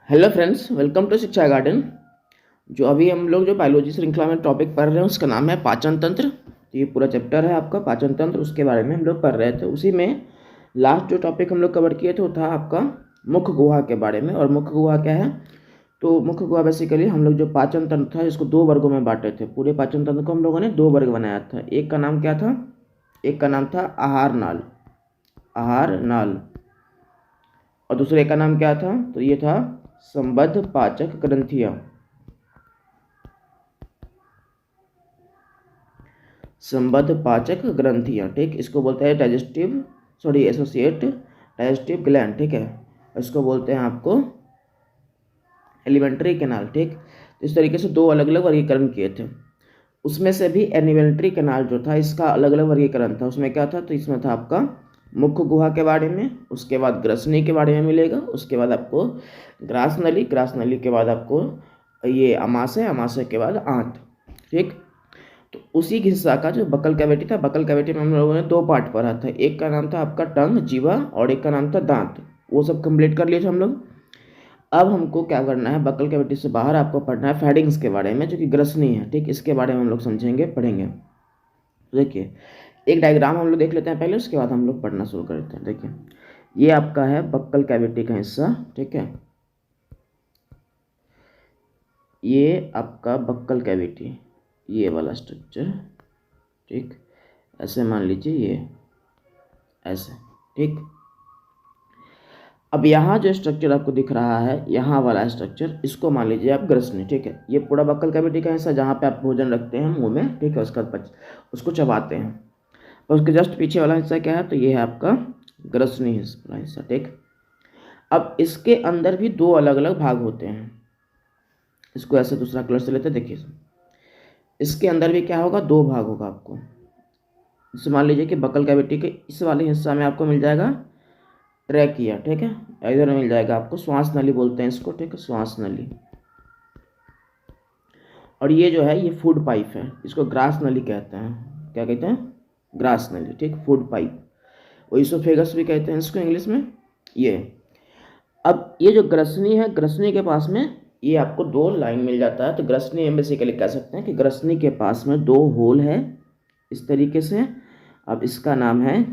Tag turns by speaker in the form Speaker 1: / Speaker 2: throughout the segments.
Speaker 1: Hello friends, welcome to शिक्षा garden. जो अभी हम लोग जो बायोलॉजी श्रृंखला में टॉपिक पढ़ रहे हैं उसका नाम है पाचन तंत्र। तो ये पूरा चैप्टर है आपका पाचन तंत्र, उसके बारे में हम लोग पढ़ रहे थे। उसी में लास्ट जो टॉपिक हम लोग कवर किए थे वो था आपका मुख गुहा के बारे में। और मुख गुहा क्या है? तो मुख गुहा बेसिकली हम लोग जो पाचन तंत्र था इसको दो वर्गों में बांटे थे। पूरे पाचन तंत्र को हम लोगों ने दो वर्ग बनाया था। एक का नाम क्या था? एक का नाम था आहार नाल, आहार नाल। और दूसरे का नाम क्या था? तो ये था संबद्ध पाचक ग्रंथियां, संबद्ध पाचक ग्रंथियां। ठीक, इसको बोलते हैं एसोसिएट डाइजेस्टिव ग्लैंड। ठीक है, इसको बोलते हैं आपको एलिमेंट्री कैनाल। ठीक, तो इस तरीके से दो अलग अलग वर्गीकरण किए थे। उसमें से भी एलिमेंट्री कैनाल जो था इसका अलग अलग वर्गीकरण था। उसमें क्या था? तो इसमें था आपका मुख गुहा के बारे में, उसके बाद ग्रसनी के बारे में मिलेगा, उसके बाद आपको ग्रास नली, ग्रास नली के बाद आपको ये अमाशय, अमाशय के बाद आंत। ठीक, तो उसी हिस्सा का जो बकल कैविटी था, बकल कैविटी में हम लोगों ने दो पार्ट पढ़ा था। एक का नाम था आपका टंग, जीवा, और एक का नाम था दांत। वो सब कंप्लीट कर लिए थे हम लोग। अब हमको क्या करना है, बकल कैविटी से बाहर आपको पढ़ना है फैडिंग्स के बारे में, जो कि ग्रसनी है। ठीक, इसके बारे में हम लोग समझेंगे, पढ़ेंगे। तो देखिए, एक डायग्राम हम लोग देख लेते हैं पहले, उसके बाद हम लोग पढ़ना शुरू करते हैं। देखिए, ये आपका है बक्कल कैविटी का हिस्सा। ठीक है, ये आपका बक्कल कैविटी, ये वाला स्ट्रक्चर। ठीक, ऐसे मान लीजिए, ये ऐसे। ठीक, अब यहाँ जो स्ट्रक्चर आपको दिख रहा है, यहाँ वाला स्ट्रक्चर, इसको मान लीजिए आप ग्रसनी। ठीक है, ये पूरा बक्कल कैविटी का हिस्सा जहाँ पे आप भोजन रखते हैं मुंह में। ठीक है, उसका उसको चबाते हैं। और उसके जस्ट पीछे वाला हिस्सा क्या है? तो ये है आपका ग्रसनी हिस्सा। ठीक, अब इसके अंदर भी दो अलग अलग भाग होते हैं। इसको ऐसे दूसरा कलर से लेते हैं। देखिए, इसके अंदर भी क्या होगा? दो भाग होगा आपको। जैसे मान लीजिए कि बकल कैविटी के इस वाले हिस्सा में आपको मिल जाएगा ट्रैकिया। ठीक है, इधर मिल जाएगा आपको श्वास नली, बोलते हैं इसको। ठीक है, श्वास नली। और ये जो है ये फूड पाइप है, इसको ग्रास नली कहते हैं। क्या कहते हैं? ग्रास नली। ठीक, फूड पाइप, ओइसोफेगस भी कहते हैं इसको इंग्लिश में। ये अब ये जो ग्रसनी है, ग्रसनी के पास में ये आपको दो लाइन मिल जाता है। तो ग्रसनी हम बेसिकली कह सकते हैं कि ग्रसनी के पास में दो होल है इस तरीके से। अब इसका नाम है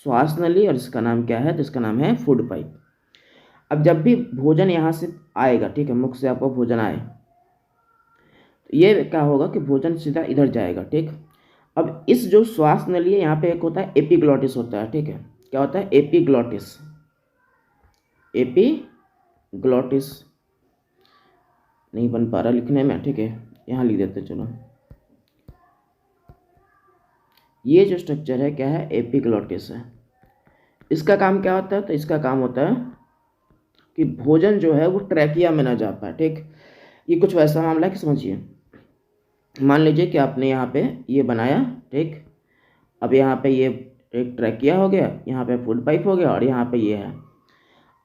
Speaker 1: श्वास नली और इसका नाम क्या है? तो इसका नाम है फूड पाइप। अब जब भी भोजन यहाँ से आएगा, ठीक है, मुख से आपको भोजन आए, तो ये क्या होगा कि भोजन सीधा इधर जाएगा। ठीक, अब इस जो श्वास नली है यहाँ पे एक होता है एपिग्लॉटिस होता है। ठीक है, क्या होता है? Epiglottis, epiglottis. नहीं बन पा रहा लिखने में। ठीक है, यहाँ लिख देते चलो। ये जो स्ट्रक्चर है क्या है? एपिग्लॉटिस है। इसका काम क्या होता है? तो इसका काम होता है कि भोजन जो है वो ट्रैकिया में ना जा पाए। ठीक, ये कुछ वैसा मामला है कि समझिए, मान लीजिए कि आपने यहाँ पे ये बनाया। ठीक, अब यहाँ पे ये एक ट्रैकिया हो गया, यहाँ पे फूड पाइप हो गया, और यहाँ पे ये है।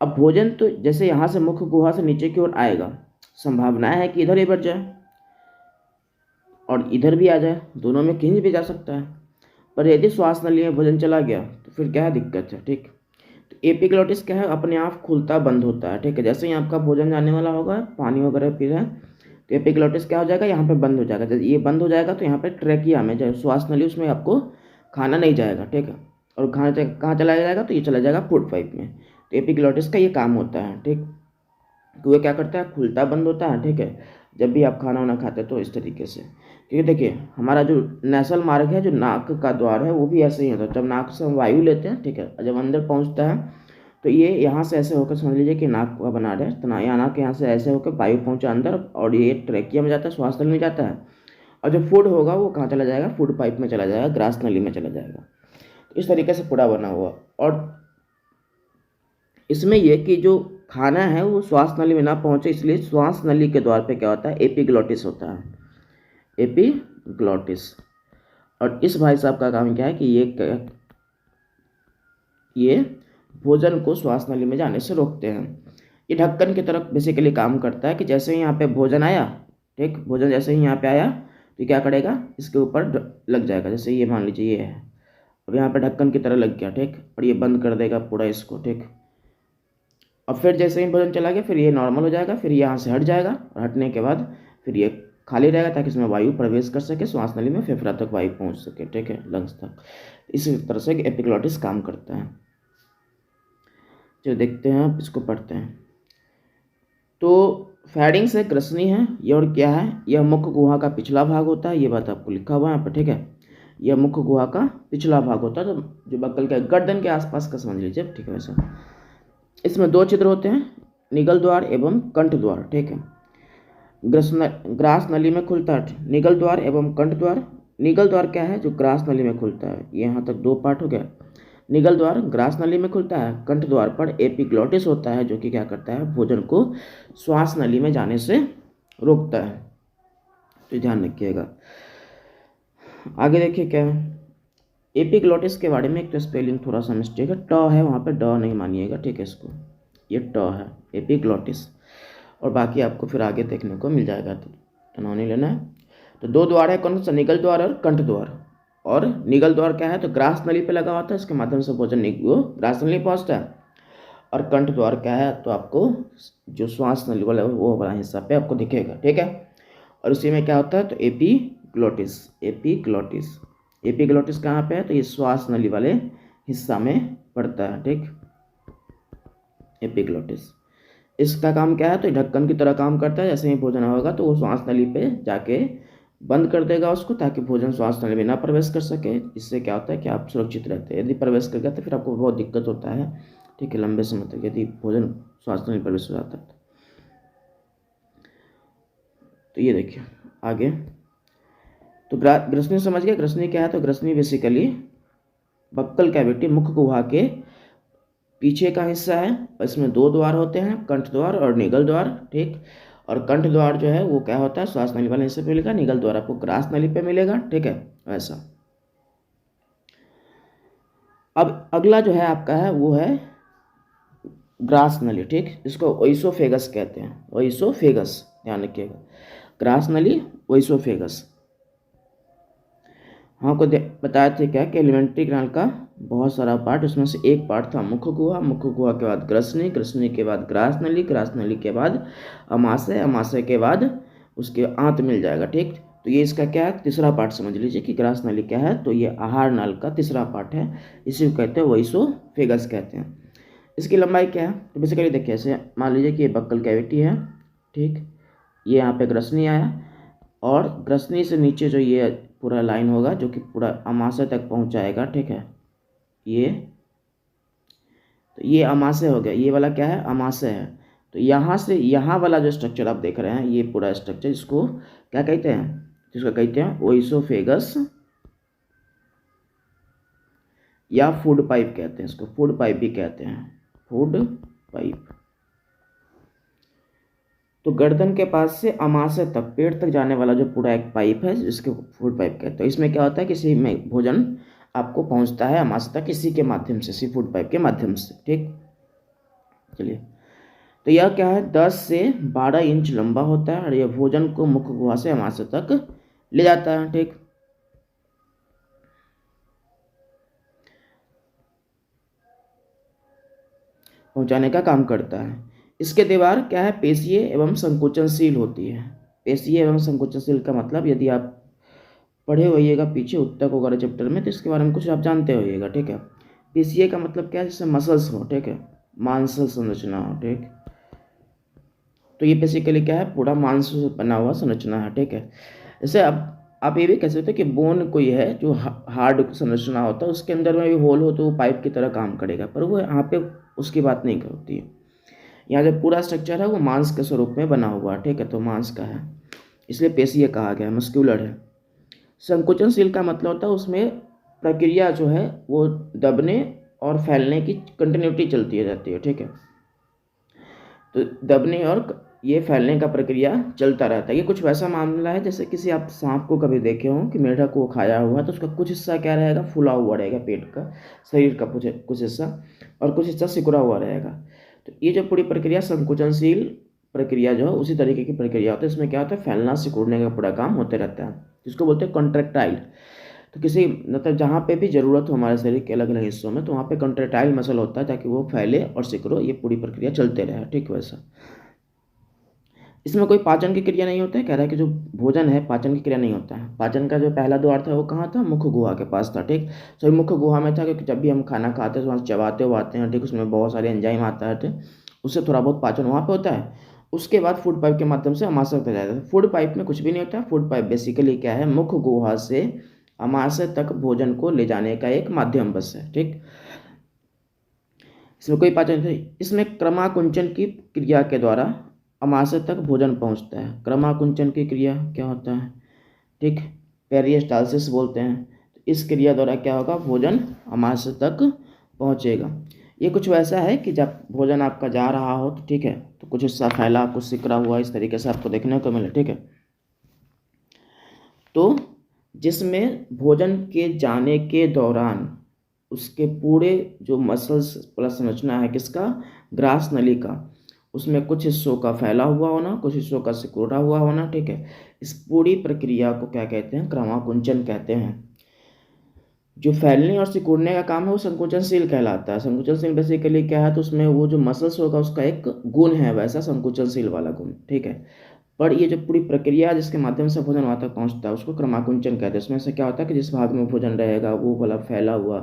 Speaker 1: अब भोजन तो जैसे यहाँ से मुख गुहा से नीचे की ओर आएगा, संभावना है कि इधर ही बढ़ जाए और इधर भी आ जाए, दोनों में कहीं भी जा सकता है। पर यदि श्वास नली में भोजन चला गया तो फिर क्या दिक्कत है? ठीक, तो एपिग्लॉटिस क्या है? अपने आप खुलता बंद होता है। ठीक है, जैसे ही आपका भोजन जाने वाला होगा, पानी वगैरह पी रहे हैं, तो एपिग्लॉटिस क्या हो जाएगा? यहाँ पे बंद हो जाएगा। जब ये बंद हो जाएगा तो यहाँ पे ट्रैकिया में, जो श्वास नली, उसमें आपको खाना नहीं जाएगा। ठीक है, और खाना कहाँ चला जाएगा? तो ये चला जाएगा फूड पाइप में। तो एपिग्लॉटिस का ये काम होता है। ठीक, तो वो क्या करता है? खुलता बंद होता है। ठीक है, जब भी आप खाना वाना खाते हैं तो इस तरीके से। क्योंकि देखिए, हमारा जो नेसल मार्ग है, जो नाक का द्वार है, वो भी ऐसे ही होता है। जब नाक से हम वायु लेते हैं, ठीक है, जब अंदर पहुंचता है तो ये यहाँ से ऐसे होकर, समझ लीजिए कि नाक का बना रहे हैं, तो यहाँ नाक यहाँ से ऐसे होकर वायु पहुँचा अंदर, और ये ट्रैकिया में जाता है, श्वास नली में जाता है। और जो फूड होगा वो कहाँ चला जाएगा? फूड पाइप में चला जाएगा, ग्रास नली में चला जाएगा। तो इस तरीके से पूरा बना हुआ। और इसमें यह कि जो खाना है वो श्वास नली में ना पहुंचे, इसलिए श्वास नली के द्वार पे क्या होता है? एपिग्लॉटिस होता है, एपिग्लॉटिस। और इस भाई साहब का काम क्या है कि ये भोजन को श्वास नली में जाने से रोकते हैं। ये ढक्कन की तरफ बेसिकली काम करता है कि जैसे ही यहाँ पे भोजन आया, ठीक, भोजन जैसे ही यहाँ पे आया तो क्या करेगा? इसके ऊपर लग जाएगा। जैसे ये मान लीजिए ये है, अब यहाँ पे ढक्कन की तरह लग गया। ठीक, और ये बंद कर देगा पूरा इसको। ठीक, और फिर जैसे ही भोजन चला गया फिर ये नॉर्मल हो जाएगा, फिर यहाँ से हट जाएगा और हटने के बाद फिर ये खाली रहेगा ताकि इसमें वायु प्रवेश कर सके, श्वास नली में फेफड़ा तक वायु पहुँच सके, ठीक है, लंग्स तक। इसी तरह से एपिग्लॉटिस काम करता है। जो देखते हैं आप इसको पढ़ते हैं। तो फैरिंग्स है, ग्रसनी है, ये और क्या है, यह मुख्य गुहा का पिछला भाग होता है, ये बात आपको लिखा हुआ है यहाँ पर, ठीक है। यह मुख्य गुहा का पिछला भाग होता है, तो जो बक्कल के गर्दन के आसपास का समझ लीजिए, ठीक है। वैसा इसमें दो छिद्र होते हैं, निगल द्वार एवं कंठ द्वार, ठीक है। ग्रास नली में खुलता है निगल द्वार एवं कंठ द्वार। निगल द्वार क्या है, जो ग्रास नली में खुलता है, यहाँ तक दो पार्ट हो गया। निगल द्वार ग्रास नली में खुलता है, कंठ द्वार पर एपिग्लॉटिस होता है, जो कि क्या करता है, भोजन को श्वास नली में जाने से रोकता है, तो ध्यान रखिएगा। आगे देखिए क्या है, एपिग्लॉटिस के बारे में एक तो स्पेलिंग थोड़ा सा मिस्टेक है, ट है वहाँ पे, ड नहीं मानिएगा, ठीक है। इसको ये ट है एपिग्लॉटिस, और बाकी आपको फिर आगे देखने को मिल जाएगा, तो तनाव नहीं लेना है। तो दो द्वार है, कौन सा, निगल द्वार और कंठ द्वार। और निगल द्वार क्या है, तो ग्रास नली पे लगा होता है, इसके माध्यम से भोजन वो ग्रास नली पहुँचता है। और कंठ द्वार क्या है, तो आपको जो श्वास नली वाला वो वाला हिस्सा पे आपको दिखेगा, ठीक है। और उसी में क्या होता है, तो एपिग्लॉटिस, एपिग्लॉटिस, एपिग्लॉटिस कहाँ पे है, तो ये श्वास नली वाले हिस्सा में पड़ता है, ठीक, एपिग्लॉटिस। इसका काम क्या है, तो ढक्कन की तरह काम करता है, जैसे ही भोजन होगा तो वो श्वास नली पे जाके बंद कर देगा उसको, ताकि भोजन श्वास नली में ना प्रवेश कर सके। इससे क्या होता है कि आप सुरक्षित रहते हैं। यदि प्रवेश कर गया तो फिर आपको बहुत दिक्कत होता है, ठीक है, लंबे समय तक यदि भोजन श्वास नली में प्रवेश हो जाता है। तो ये देखिए आगे, तो ग्रसनी समझ गए। ग्रसनी क्या है, तो ग्रसनी बेसिकली बक्कल कैविटी, मुख्य गुहा के पीछे का हिस्सा है। इसमें दो द्वार होते हैं, कंठ द्वार और निगल द्वार, ठीक। और कंठ द्वार जो है वो क्या होता है, श्वास नली वाले हिस्से पे मिलेगा, निगल द्वार आपको ग्रास नली पे मिलेगा, ठीक है, वैसा। अब अगला जो है आपका है वो है ग्रास नली, ठीक, इसको ओइसोफेगस कहते हैं, ओइसोफेगस, ध्यान रखिएगा, ग्रास नली, ओइसोफेगस। हाँ को बताया थे क्या कि एलिमेंट्री कैनाल का बहुत सारा पार्ट, उसमें से एक पार्ट था मुख्य गुहा, मुख्य गुहा के बाद ग्रसनी, ग्रसनी के बाद ग्रास नली, ग्रास नली के बाद अमाशय, अमाशय के बाद उसके आंत मिल जाएगा, ठीक। तो ये इसका क्या है, तीसरा पार्ट समझ लीजिए कि ग्रास नली क्या है, तो ये आहार नाल का तीसरा पार्ट है, इसी को कहते हैं ओइसोफेगस कहते हैं। इसकी लंबाई क्या है, तो बेसिकली देखिए, ऐसे मान लीजिए कि ये बक्कल कैविटी है, ठीक, ये यहाँ पे ग्रसनी आया, और ग्रसनी से नीचे जो ये पूरा लाइन होगा जो कि पूरा अमाशय तक पहुँचाएगा, ठीक है, ये, तो ये अमाशय हो गया, ये वाला क्या है, अमाशय है। तो यहाँ से यहाँ वाला जो स्ट्रक्चर आप देख रहे हैं, ये पूरा स्ट्रक्चर, इसको क्या कहते हैं, जिसको कहते हैं ओइसोफेगस या फूड पाइप कहते हैं, इसको फूड पाइप भी कहते हैं, फूड पाइप। तो गर्दन के पास से अमाशय तक, पेट तक जाने वाला जो पूरा एक पाइप है, जिसको फूड पाइप कहते हैं। इसमें क्या होता है, किसी में भोजन आपको पहुंचता है अमाशय तक इसी के माध्यम से, सी फूड पाइप के माध्यम से, ठीक। चलिए, तो यह क्या है, 10 से 12 इंच लंबा होता है, और यह भोजन को मुख्य गुहा से अमाशय तक ले जाता है, ठीक। पहुंचाने का काम करता है। इसके दीवार क्या है, पेशीय एवं संकुचनशील होती है। पेशीय एवं संकुचनशील का मतलब, यदि आप पढ़े होइएगा पीछे उत्तक वगैरह चैप्टर में, तो इसके बारे में कुछ आप जानते होइएगा, ठीक है। पेशीय का मतलब क्या है, जैसे मसल्स हो, ठीक है, मांसल संरचना हो, ठीक। तो ये बेसिकली क्या है, पूरा मांस से बना हुआ संरचना है, ठीक है। जैसे अब आप ये भी कह सकते हो कि बोन कोई है जो हार्ड संरचना होता है, उसके अंदर में भी होल हो तो वो पाइप की तरह काम करेगा, पर वो यहाँ पे उसकी बात नहीं होती है। यहाँ जो पूरा स्ट्रक्चर है वो मांस के स्वरूप में बना हुआ है, ठीक है, तो मांस का है, इसलिए पेशीय कहा गया, मस्क्यूलर है। संकुचनशील का मतलब होता है उसमें प्रक्रिया जो है वो दबने और फैलने की कंटिन्यूटी चलती रहती है, ठीक है। तो दबने और ये फैलने का प्रक्रिया चलता रहता है। ये कुछ वैसा मामला है जैसे किसी आप सांप को कभी देखे हो कि मेढक को खाया हुआ, तो उसका कुछ हिस्सा क्या रहेगा, फूला हुआ रहेगा, पेट का, शरीर का कुछ हिस्सा, और कुछ हिस्सा सिकुड़ा हुआ रहेगा। तो ये जो पूरी प्रक्रिया संकुचनशील प्रक्रिया जो है उसी तरीके की प्रक्रिया होती है। इसमें क्या होता है, फैलना सिकुड़ने का पूरा काम होते रहता है, जिसको बोलते हैं कॉन्ट्रैक्टाइल। तो किसी मतलब जहाँ पे भी ज़रूरत हो हमारे शरीर के अलग अलग हिस्सों में, तो वहाँ पे कॉन्ट्रैक्टाइल मसल होता है ताकि वो फैले और सिकुड़ो, ये पूरी प्रक्रिया चलते रहे, ठीक वैसा। इसमें कोई पाचन की क्रिया नहीं होता है, कह रहा है कि जो भोजन है पाचन की क्रिया नहीं होता है। पाचन का जो पहला द्वार था वो कहाँ था, मुख गुहा के पास था, ठीक। सो मुख गुहा में था क्योंकि जब भी हम खाना खाते हैं तो वहाँ चबाते हुआते हैं, ठीक, उसमें बहुत सारे एंजाइम आता है, ठीक, उससे थोड़ा बहुत पाचन वहाँ पे होता है। उसके बाद फूड पाइप के माध्यम से अमाशय तक जाता है। फूड पाइप में कुछ भी नहीं होता। फूड पाइप बेसिकली क्या है, मुख गुहा से अमाशय तक भोजन को ले जाने का एक माध्यम बस है, ठीक। इसमें कोई पाचन नहीं। इसमें क्रमाकुंचन की क्रिया के द्वारा अमाशय तक भोजन पहुंचता है। क्रमाकुंचन की क्रिया क्या होता है, ठीक, पेरिस्टालसिस बोलते हैं। तो इस क्रिया द्वारा क्या होगा, भोजन अमाशय तक पहुंचेगा। ये कुछ वैसा है कि जब भोजन आपका जा रहा हो तो ठीक है, तो कुछ हिस्सा फैला, कुछ सिकरा हुआ, इस तरीके से आपको देखने को मिले, ठीक है। तो जिसमें भोजन के जाने के दौरान उसके पूरे जो मसल्स प्लस संरचना है किसका, ग्रास नली का, उसमें कुछ हिस्सों का फैला हुआ होना, कुछ हिस्सों का सिकुड़ा हुआ होना, ठीक है। इस पूरी प्रक्रिया को क्या कहते हैं, क्रमाकुंचन कहते हैं। जो फैलने और सिकुड़ने का काम है वो संकुचनशील कहलाता है। संकुचनशील बेसिकली क्या है, तो उसमें वो जो मसल्स होगा उसका एक गुण है वैसा संकुचनशील वाला गुण, ठीक है। पर ये जो पूरी प्रक्रिया जिसके माध्यम से भोजन वहाँ तक पहुँचता है उसको क्रमाकुंचन कहते हैं। उसमें से क्या होता है कि जिस भाग में भोजन रहेगा वो वाला फैला हुआ,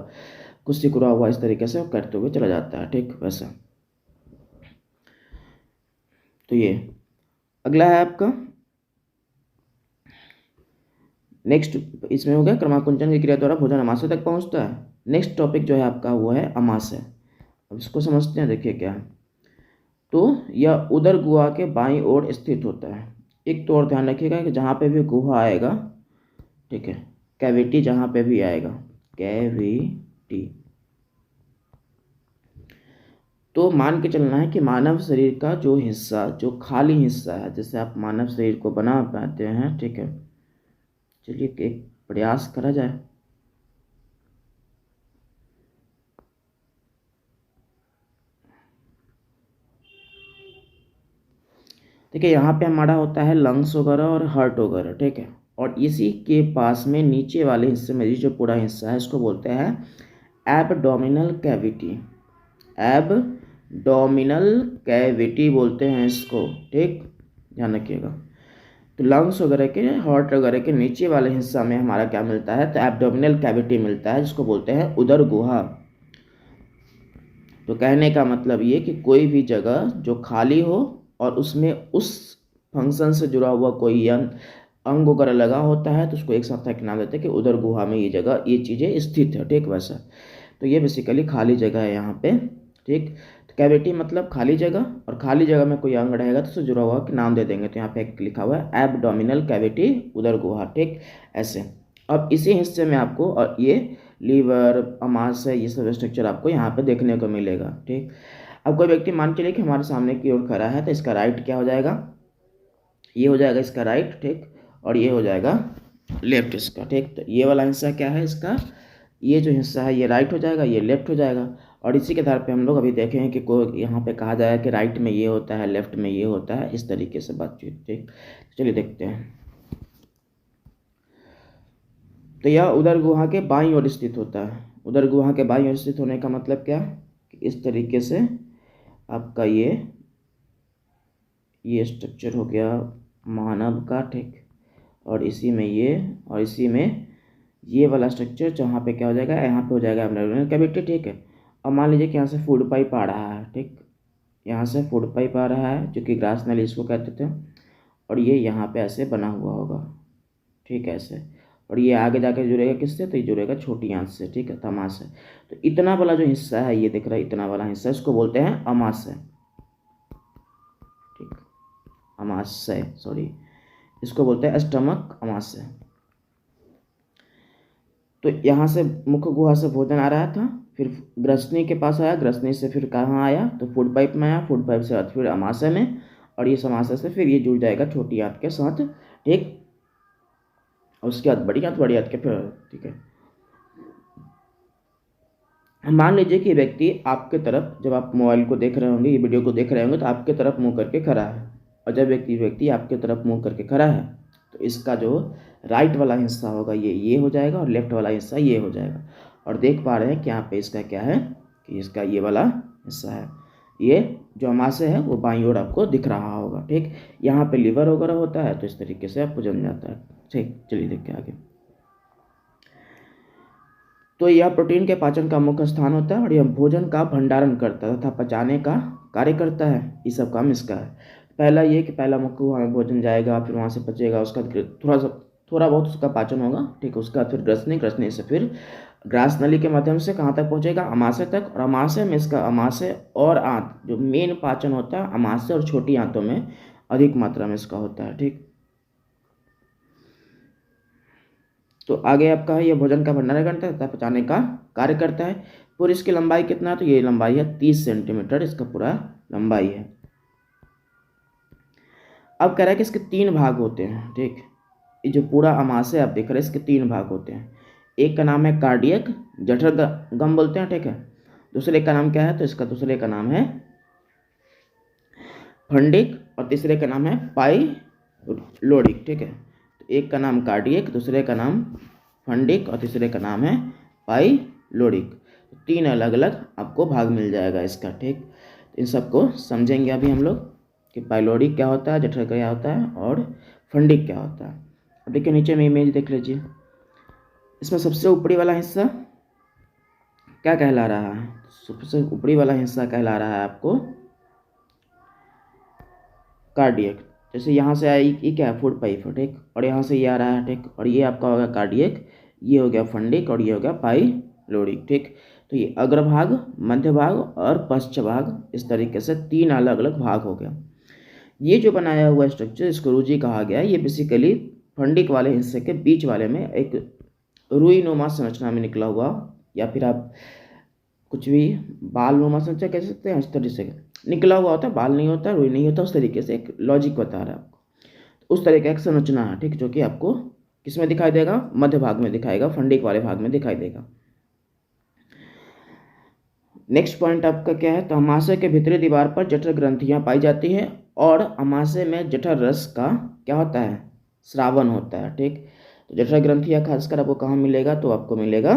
Speaker 1: कुछ सिकुड़ा हुआ, इस तरीके से करते हुए चला जाता है, ठीक वैसा। तो ये अगला है आपका नेक्स्ट, इसमें हो गया क्रमाकुंचन की क्रिया द्वारा भोजन अमाशय तक पहुंचता है। नेक्स्ट टॉपिक जो है आपका वो है अमाशय। अब इसको समझते हैं, देखिए क्या है। तो यह उदर गुहा के बाईं ओर स्थित होता है। एक तो और ध्यान रखिएगा कि जहाँ पे भी गुहा आएगा, ठीक है, कैविटी जहाँ पे भी आएगा, कैविटी, तो मान के चलना है कि मानव शरीर का जो हिस्सा, जो खाली हिस्सा है, जैसे आप मानव शरीर को बना पाते हैं, ठीक है। चलिए एक प्रयास करा जाए। देखिए यहाँ पे हमारा होता है लंग्स वगैरह और हार्ट वगैरह, ठीक है। और इसी के पास में नीचे वाले हिस्से में ये जो पूरा हिस्सा है इसको बोलते हैं एब्डोमिनल कैविटी। एब्डोमिनल कैविटी बोलते हैं इसको, ठीक, ध्यान रखिएगा। तो लंग्स वगैरह के, हार्ट वगैरह के नीचे वाले हिस्सा में हमारा क्या मिलता है, तो एब्डोमिनल कैविटी मिलता है, जिसको बोलते हैं उदर गुहा। तो कहने का मतलब ये कि कोई भी जगह जो खाली हो और उसमें उस फंक्शन से जुड़ा हुआ कोई अंग वगैरह लगा होता है तो उसको एक साथ के नाम देते हैं कि उदर गुहा में ये जगह, ये चीज़ें स्थित है, ठीक वैसा। तो ये बेसिकली खाली जगह है यहाँ पे, ठीक। तो कैविटी मतलब खाली जगह, और खाली जगह में कोई अंग रहेगा तो उससे जुड़ा हुआ कि नाम दे देंगे। तो यहाँ पे एक लिखा हुआ है एब्डोमिनल कैविटी उदर गुहा, ठीक ऐसे। अब इसी हिस्से में आपको और ये लीवर, अमाशय, ये सब स्ट्रक्चर आपको यहाँ पे देखने को मिलेगा, ठीक। अब कोई व्यक्ति मान के लिए कि हमारे सामने की ओर खड़ा है तो इसका राइट क्या हो जाएगा, ये हो जाएगा इसका राइट, ठीक, और ये हो जाएगा लेफ्ट इसका, ठीक। तो ये वाला हिस्सा क्या है इसका, ये जो हिस्सा है ये राइट हो जाएगा, ये लेफ्ट हो जाएगा। और इसी के आधार पे हम लोग अभी देखें कि कोई यहाँ पे कहा जाएगा कि राइट में ये होता है, लेफ्ट में ये होता है, इस तरीके से बातचीत, ठीक। चलिए देखते हैं। तो यह उदर गुहा के बाईं ओर स्थित होता है। उदर गुहा के बाईं ओर स्थित होने का मतलब क्या कि इस तरीके से आपका ये स्ट्रक्चर हो गया मानव का, ठीक। और इसी में ये, और इसी में ये वाला स्ट्रक्चर जहाँ पे क्या हो जाएगा, यहाँ पे हो जाएगा एब्डोमिनल कैविटी, ठीक है। अब मान लीजिए कि यहाँ से फूड पाइप आ रहा है, ठीक, यहाँ से फूड पाइप आ रहा है जो कि ग्रास नली इसको कहते थे, और ये यहाँ पे ऐसे बना हुआ होगा, ठीक है ऐसे। और ये आगे जाकर जुड़ेगा किससे, तो ये जुड़ेगा छोटी आंत से, ठीक है, अमाशय। तो इतना वाला जो हिस्सा है ये दिख रहा है, इतना वाला हिस्सा इसको बोलते हैं अमाशय, ठीक, अमाशय, सॉरी, इसको बोलते हैं स्टमक अमाशय। तो यहाँ से मुख्य गुहा से भोजन आ रहा था, फिर ग्रसनी के पास आया, ग्रसनी से फिर कहाँ आया, तो फूड पाइप में आया, फूड पाइप से फिर अमाशय में, और ये अमाशय से फिर ये जुड़ जाएगा छोटी आंत के साथ, ठीक। और उसके बाद बड़ी आंत, बड़ी आंत के फिर, ठीक है। मान लीजिए कि व्यक्ति आपके तरफ, जब आप मोबाइल को देख रहे होंगे, ये वीडियो को देख रहे होंगे, तो आपके तरफ मुंह करके खड़ा है। और जब व्यक्ति आपके तरफ मुंह करके खड़ा है तो इसका जो राइट वाला हिस्सा होगा ये हो जाएगा और लेफ्ट वाला हिस्सा ये हो जाएगा। और देख पा रहे हैं कि यहाँ पे इसका क्या है कि इसका ये वाला हिस्सा है, ये जो अमाशय है वो बाईं ओर आपको दिख रहा होगा। ठीक, यहाँ पे लिवर वगैरह होता है, तो इस तरीके से आपको जम जाता है। ठीक, चलिए देखते हैं आगे। तो यह प्रोटीन के पाचन का मुख्य स्थान होता है और यह भोजन का भंडारण करता है तथा पचाने का कार्य करता है। ये सब काम इसका है। पहला ये कि पहला मुख्य वहाँ में भोजन जाएगा, फिर वहाँ से पचेगा, उसका थोड़ा बहुत उसका पाचन होगा। ठीक, उसका फिर ग्रसनी से फिर ग्रास नली के माध्यम से कहाँ तक पहुँचेगा, अमाशय तक। और अमाशय में इसका अमाशय और आंत जो मेन पाचन होता है अमाशय और छोटी आंतों में अधिक मात्रा में इसका होता है। ठीक, तो आगे आपका है यह भोजन का भंडारण करता है तथा पचाने का कार्य करता है। पूरी इसकी लंबाई कितना है, तो ये लंबाई है 30 सेंटीमीटर, इसका पूरा लंबाई है। अब कह रहा है कि इसके 3 भाग होते हैं। ठीक, ये जो पूरा अमाशय आप देख रहे हैं इसके 3 भाग होते हैं। एक का नाम है कार्डियक, जठरगम बोलते हैं। ठीक है, दूसरे का नाम क्या है, तो इसका दूसरे का नाम है फंडिक और तीसरे का नाम है पाइलोडिक। ठीक है, तो एक का नाम कार्डियक, दूसरे का नाम फंडिक और तीसरे का नाम है पाइलोडिक। 3 अलग अलग आपको भाग मिल जाएगा इसका। ठीक, इन सबको समझेंगे अभी हम लोग कि पाइलोडिक क्या होता है, जठर क्या होता है और फंडिक क्या होता है। अब देखिए नीचे में इमेज देख लीजिए, इसमें सबसे ऊपरी वाला हिस्सा क्या कहला रहा है, सबसे ऊपरी वाला हिस्सा कहला रहा है आपको कार्डियक। जैसे यहाँ से आया ये क्या है, फूड पाइप। ठीक, और यहाँ से ये आ रहा है। ठीक, और ये आपका होगा कार्डियक, ये हो गया फंडिक और ये हो गया पाइलोडिक। ठीक, तो ये अग्रभाग, मध्य भाग और पश्च भाग, इस तरीके से 3 अलग अलग भाग हो गया। ये जो बनाया हुआ स्ट्रक्चर इसको रुचि कहा गया है। ये बेसिकली फंडिक वाले हिस्से के बीच वाले में एक रुईनुमा संरचना में निकला हुआ, या फिर आप कुछ भी बाल नुमा संरचना कह सकते हैं, इस तरीके से निकला हुआ होता है। बाल नहीं होता, रुई नहीं होता, उस तरीके से एक लॉजिक बता रहा है आपको। तो उस तरह का एक संरचना है। ठीक, जो कि आपको किस में दिखाई देगा, मध्य भाग में दिखाएगा, फंडिक वाले भाग में दिखाई देगा। नेक्स्ट पॉइंट आपका क्या है, तो अमाशय के भीतरी दीवार पर जठर ग्रंथियां पाई जाती है और अमाशय में जठर रस का क्या होता है, स्रावन होता है। ठीक, तो जठर ग्रंथियां खासकर आपको कहाँ मिलेगा, तो आपको मिलेगा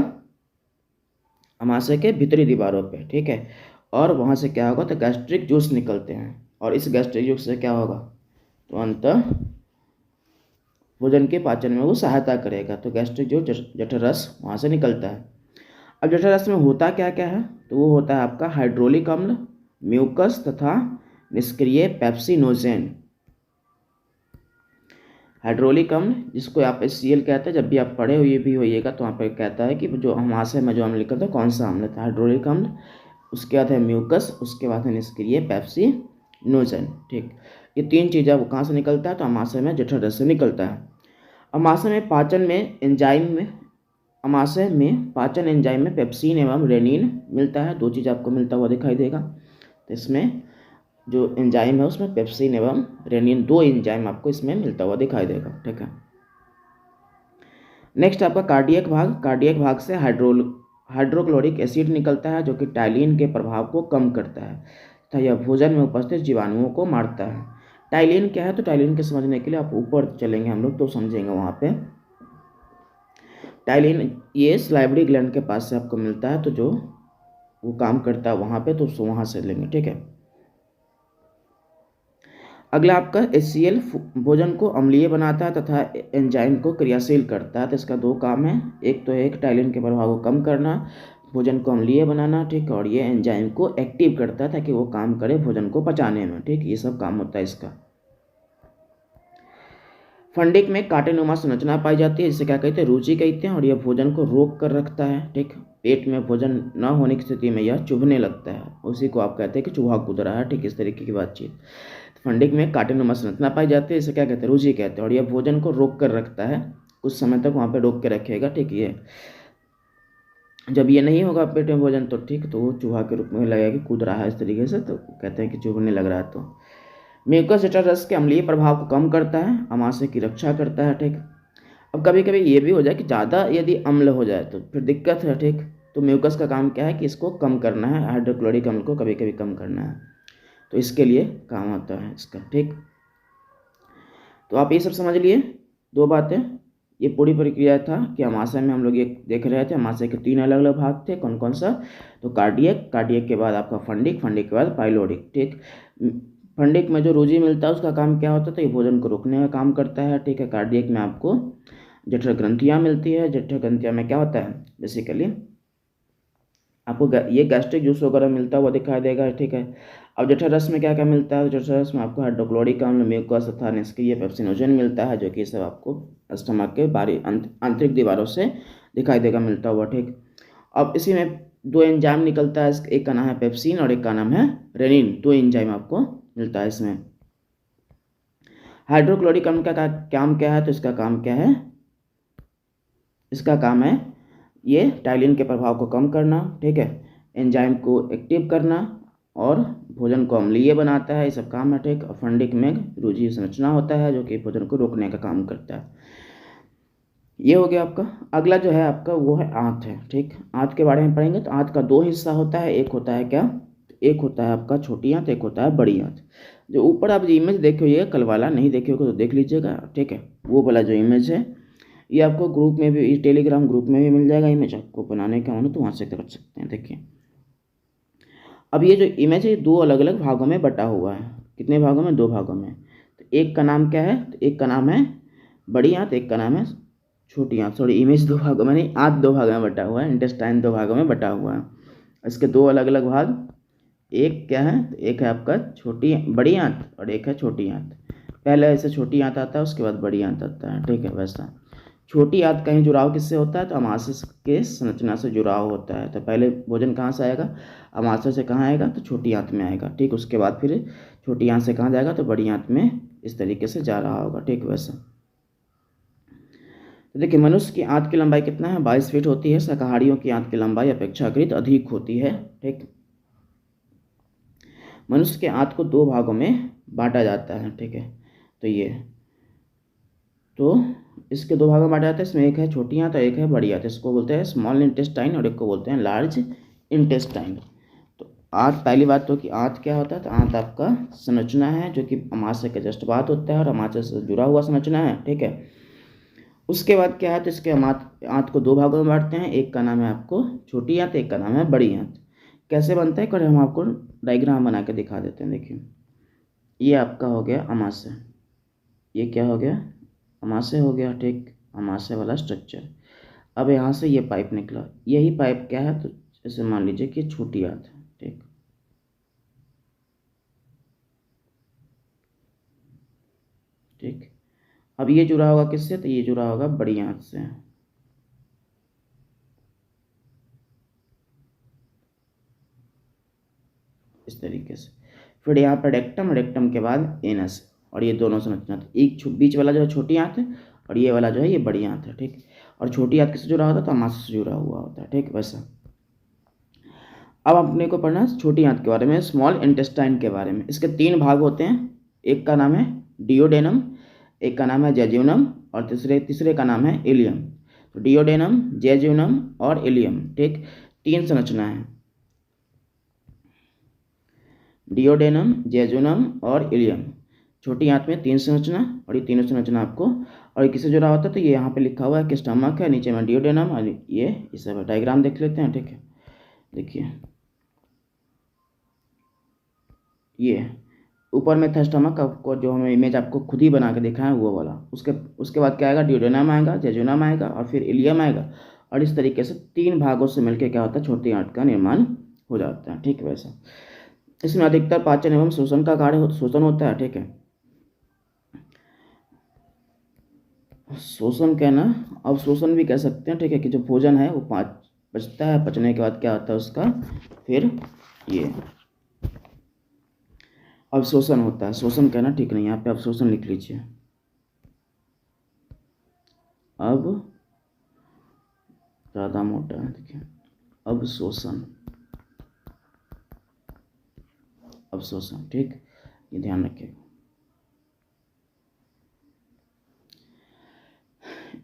Speaker 1: अमाशय के भीतरी दीवारों पे। ठीक है, और वहाँ से क्या होगा, तो गैस्ट्रिक जूस निकलते हैं और इस गैस्ट्रिक जूस से क्या होगा, तो अंततः भोजन के पाचन में वो सहायता करेगा। तो गैस्ट्रिक जूस जठर रस वहाँ से निकलता है। अब जठर रस में होता क्या क्या है, तो वो होता है आपका हाइड्रोलिक अम्ल, म्यूकस तथा निष्क्रिय पेप्सिनोजेन। हाइड्रोलिक अम्ल जिसको आप HCl कहते हैं, जब भी आप पढ़े हुए भी होइएगा तो वहाँ पर कहता है कि जो अमाशय में जो अम्ल निकलता है कौन सा अम्ल था, हाइड्रोलिक अम्ल, उसके बाद है म्यूकस, उसके बाद है निष्क्रिय पेप्सिनोजेन। ठीक, ये 3 चीज़ें वो कहाँ से निकलता है, तो अमाशय में जठर रस से निकलता है। अमाशय में पाचन में एंजाइम में अमाशय में पाचन एंजाइम में पेप्सिन एवं रेनिन मिलता है। 2 चीज़ आपको मिलता हुआ दिखाई देगा। तो इसमें जो एंजाइम है उसमें पेप्सिन एवं रेनिन 2 एंजाइम आपको इसमें मिलता हुआ दिखाई देगा। ठीक है, नेक्स्ट आपका कार्डियक भाग। कार्डियक भाग से हाइड्रोक्लोरिक एसिड निकलता है जो कि टाइलिन के प्रभाव को कम करता है तथा यह भोजन में उपस्थित जीवाणुओं को मारता है। टाइलिन क्या है, तो टाइलिन के समझने के लिए आप ऊपर चलेंगे हम लोग तो समझेंगे। वहाँ पे टाइलिन ये स्लाइवरी ग्लैंड के पास से आपको मिलता है, तो जो वो काम करता है वहाँ पे, तो उसको वहाँ से लेंगे। ठीक है, अगला आपका HCl भोजन को अम्लीय बनाता है तथा एंजाइम को क्रियाशील करता है। तो इसका 2 काम है, एक तो एक टाइलिन के प्रभाव को कम करना, भोजन को अम्लीय बनाना। ठीक, और ये एंजाइम को एक्टिव करता है ताकि वो काम करे भोजन को पचाने में। ठीक, ये सब काम होता है इसका। फंडिक में कांटेनुमा संरचना पाई जाती है, जिसे क्या कहते हैं, रुचि कहते हैं, और यह भोजन को रोक कर रखता है। ठीक, पेट में भोजन न होने की स्थिति में यह चुभने लगता है, उसी को आप कहते हैं कि चूहा कूद रहा है। ठीक, इस तरीके की बातचीत। फंडिक में कांटेनुमा संरचना पाई जाती है, इसे क्या कहते हैं, रुचि कहते हैं, और यह भोजन को रोक कर रखता है, कुछ समय तक वहाँ पे रोक के रखेगा। ठीक, ये जब ये नहीं होगा पेट में भोजन, तो ठीक, तो वो चूहा के रूप में लगेगा कि कूद रहा है इस तरीके से, तो कहते हैं कि चुभने लग रहा है। तो म्यूकस जठर रस के अम्लीय प्रभाव को कम करता है, अमाशय की रक्षा करता है। ठीक, अब कभी कभी ये भी हो जाए कि ज़्यादा यदि अम्ल हो जाए तो फिर दिक्कत है। ठीक, तो म्यूकस का काम क्या है कि इसको कम करना है, हाइड्रोक्लोरिक अम्ल को कभी कभी कम करना है, तो इसके लिए काम आता है इसका। ठीक, तो आप ये सब समझ लिए। दो बातें, ये पूरी प्रक्रिया था कि अमाशय में हम लोग ये देख रहे थे, अमाशय के 3 अलग अलग भाग थे, कौन कौन सा, तो कार्डियक, कार्डियक के बाद आपका फंडिक, फंडिक के बाद पाइलोडिक। ठीक, फंडिक में जो रूजी मिलता है उसका काम क्या होता है, तो ये भोजन को रोकने का काम करता है। ठीक है, कार्डियक में आपको जठर ग्रंथियाँ मिलती है, जठर ग्रंथियाँ में क्या होता है बेसिकली आपको ये गैस्ट्रिक जूस वगैरह मिलता हुआ दिखाई देगा। ठीक है, अब जठर रस में क्या क्या मिलता है, जठर रस में आपको हाइड्रोक्लोरिक अम्ल, म्यूकस तथा निष्क्रिय पेप्सिनोजन मिलता है, जो कि सब आपको स्टमक के बाहरी आंतरिक दीवारों से दिखाई देगा मिलता हुआ। ठीक, अब इसी में दो एंजाइम निकलता है, एक का नाम है पेप्सिन और एक का नाम है रेनिन, दो एंजाइम आपको मिलता है इसमें। हाइड्रोक्लोरिक अम्ल का काम क्या है, तो इसका काम क्या है, इसका काम है ये टाइलिन के प्रभाव को कम करना। ठीक है, एंजाइम को एक्टिव करना और भोजन को अम्लीय बनाता है, ये सब काम है। ठीक, फंडिक में रुझि संरचना होता है जो कि भोजन को रोकने का काम करता है। ये हो गया आपका। अगला जो है आपका वो है आंत है। ठीक, आंत के बारे में पढ़ेंगे तो आंत का दो हिस्सा होता है, एक होता है क्या, एक होता है आपका छोटी आंत, एक होता है बड़ी आंत। जो ऊपर आप जो इमेज देखे हुए कल वाला नहीं देखे होगे तो देख लीजिएगा। ठीक है, वो वाला जो इमेज है ये आपको ग्रुप में भी, टेलीग्राम ग्रुप में भी मिल जाएगा इमेज, आपको बनाने का हो तो वहाँ से कर सकते हैं। देखिए, अब ये जो इमेज है दो अलग अलग भागों में बटा हुआ है। कितने भागों में, दो भागों में। तो एक का नाम क्या है, तो एक का नाम है बड़ी आंत, एक का नाम है छोटी आंत। सॉरी, इमेज दो भागों में नहीं, आंत दो भागों में बटा हुआ है, इंटेस्टाइन दो भागों में बटा हुआ है। इसके दो अलग अलग भाग, एक क्या है, तो एक है आपका छोटी बड़ी आंत और एक है छोटी आंत। पहले ऐसे छोटी आंत आता है, उसके बाद बड़ी आंत आता है। ठीक है, वैसा छोटी आंत कहीं जुड़ाव किससे होता है, तो अमाशय के संरचना से जुड़ाव होता है। तो पहले भोजन कहाँ से आएगा, अमाशय से कहाँ आएगा, तो छोटी आंत में आएगा। ठीक, उसके बाद फिर छोटी आंत से कहाँ जाएगा, तो बड़ी आंत में इस तरीके से जा रहा होगा। ठीक, वैसा। तो देखिए, मनुष्य की आंत की लंबाई कितना है, 22 फीट होती है। शाकाहारियों की आंत की लंबाई अपेक्षाकृत अधिक होती है। ठीक, मनुष्य के आंत को दो भागों में बांटा जाता है। ठीक है, तो ये तो इसके दो भागों में बांटा जाता है, इसमें एक है छोटी आंत और एक है बड़ी आंत। इसको बोलते हैं स्मॉल इंटेस्टाइन और एक को बोलते हैं लार्ज इंटेस्टाइन। तो आंत, पहली बात तो कि आंत क्या होता है, तो आंत आपका संरचना है जो कि अमाशय के जस्ट बाद होता है और अमाशय से जुड़ा हुआ संरचना है। ठीक है, उसके बाद क्या है, तो इसके आंत को दो भागों में बांटते हैं, एक का नाम है आपको छोटी आंत, एक का नाम है बड़ी आंत। कैसे बनता है, कर हम आपको डायग्राम बना के दिखा देते हैं। देखिए, ये आपका हो गया अमाशय, ये क्या हो गया, अमाशय हो गया। ठीक, अमाशय वाला स्ट्रक्चर। अब यहाँ से ये पाइप निकला, यही पाइप क्या है, तो जैसे मान लीजिए कि छोटी आंत है। ठीक, ठीक, अब ये जुड़ा होगा किससे, तो ये जुड़ा होगा बड़ी आंत से। इस तरीके से। फिर यहाँ पर रेक्टम, रेक्टम के बाद एनस, और ये दोनों संरचना। तो एक बीच वाला जो है छोटी आंत है और ये वाला जो है ये बड़ी आंत है। ठीक, और छोटी आंत किससे जुड़ा होता है, तो अमाशय से जुड़ा हुआ होता है। ठीक, वैसा। अब अपने को पढ़ना है छोटी आंत के बारे में, स्मॉल इंटेस्टाइन के बारे में। इसके तीन भाग होते हैं, एक का नाम है डिओडेनम, एक का नाम है जेजुनम और तीसरे का नाम है इलियम। तो डिओडेनम, जेजुनम और इलियम। ठीक, तीन संरचना है, डिओडेनम, जेजुनम और इलियम। छोटी आंत में तीन संरचना और ये तीनों संरचना आपको, और ये किससे जुड़ा होता है, तो ये यहाँ पे लिखा हुआ है कि स्टमक है, नीचे में डिओडेनम और ये इस सब डायग्राम देख लेते हैं। ठीक है, देखिए, ये ऊपर में था स्टमक, आपको जो हमें इमेज आपको खुद ही बना के दिखा है वो वाला। उसके बाद क्या आएगा, डिओडेनम आएगा, जेजुनम आएगा और फिर इलियम आएगा। और इस तरीके से तीन भागों से मिलकर क्या होता है, छोटी आंत का निर्माण हो जाता है। ठीक, वैसा। इसमें अधिकतर पाचन एवं शोषण का कार्य शोषण होता है। ठीक है, शोषण कहना, अब शोषण भी कह सकते हैं। ठीक है, कि जो भोजन है वो पचता है, पचने के बाद क्या होता है उसका फिर ये अवशोषण होता है। शोषण कहना ठीक नहीं, यहाँ पे अवशोषण लिख लीजिए। अब ज़्यादा मोटा है, देखिए, अवशोषण, अवशोषण। ठीक, ये ध्यान रखिएगा।